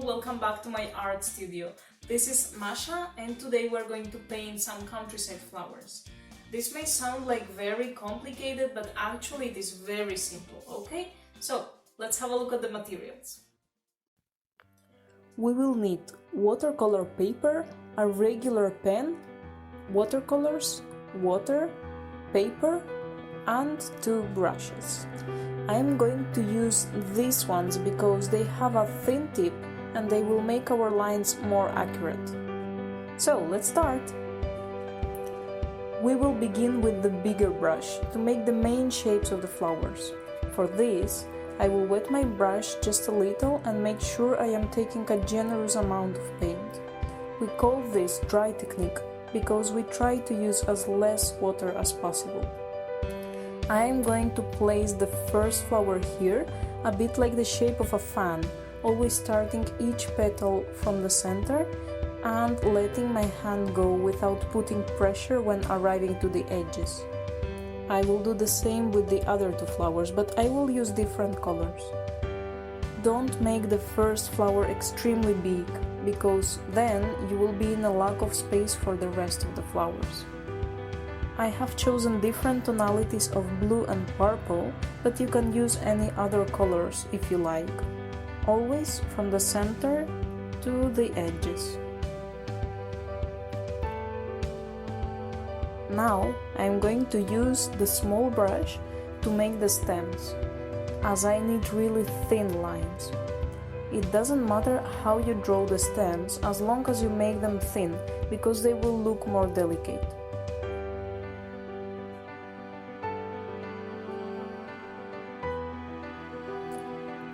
welcome back to my art studio. This is Masha and today we're going to paint some countryside flowers. This may sound like very complicated, but actually it is very simple, okay? So let's have a look at the materials. We will need watercolor paper, a regular pen, watercolors, water, paper and 2 brushes. I am going to use these ones because they have a thin tip and they will make our lines more accurate. So let's start! We will begin with the bigger brush to make the main shapes of the flowers. For this, I will wet my brush just a little and make sure I am taking a generous amount of paint. We call this dry technique because we try to use as less water as possible. I am going to place the first flower here, a bit like the shape of a fan, always starting each petal from the center and letting my hand go without putting pressure when arriving to the edges. I will do the same with the other 2 flowers, but I will use different colors. Don't make the first flower extremely big, because then you will be in a lack of space for the rest of the flowers. I have chosen different tonalities of blue and purple, but you can use any other colors if you like. Always from the center to the edges. Now I am going to use the small brush to make the stems, as I need really thin lines. It doesn't matter how you draw the stems as long as you make them thin, because they will look more delicate.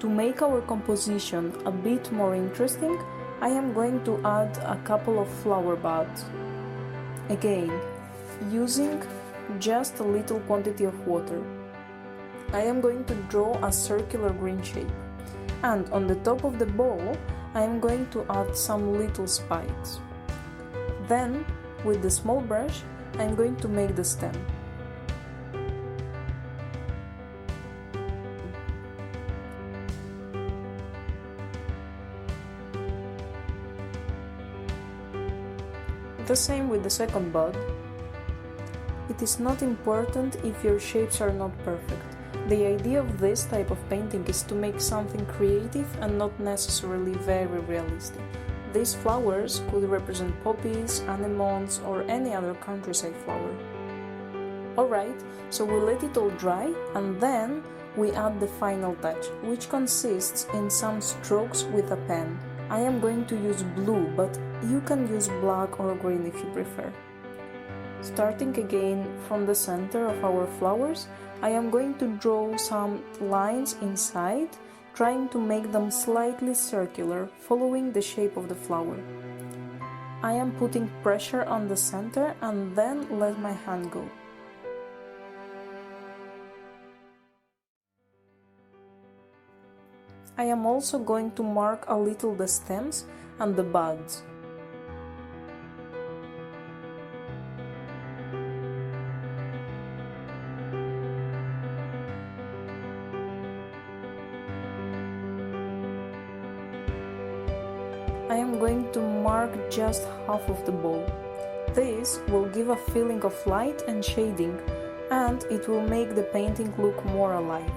To make our composition a bit more interesting, I am going to add a couple of flower buds. Again, using just a little quantity of water. I am going to draw a circular green shape. And on the top of the ball, I am going to add some little spikes. Then, with the small brush, I am going to make the stem. The same with the second bud. It is not important if your shapes are not perfect. The idea of this type of painting is to make something creative and not necessarily very realistic. These flowers could represent poppies, anemones or any other countryside flower. Alright, so we let it all dry and then we add the final touch, which consists in some strokes with a pen. I am going to use blue, but you can use black or green if you prefer. Starting again from the center of our flowers, I am going to draw some lines inside, trying to make them slightly circular, following the shape of the flower. I am putting pressure on the center and then let my hand go. I am also going to mark a little the stems and the buds. I am going to mark just half of the ball. This will give a feeling of light and shading, and it will make the painting look more alive.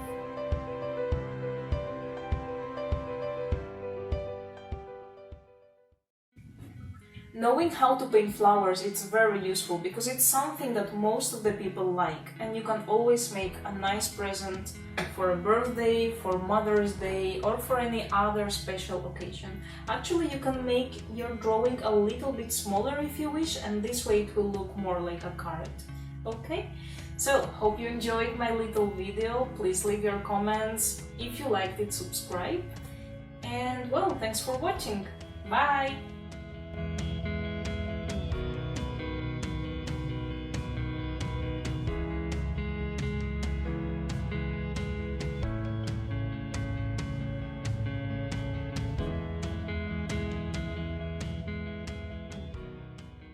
Knowing how to paint flowers is very useful because it's something that most of the people like, and you can always make a nice present for a birthday, for Mother's Day or for any other special occasion. Actually, you can make your drawing a little bit smaller if you wish, and this way it will look more like a card. Okay? So, hope you enjoyed my little video. Please leave your comments. If you liked it, subscribe. And well, thanks for watching. Bye!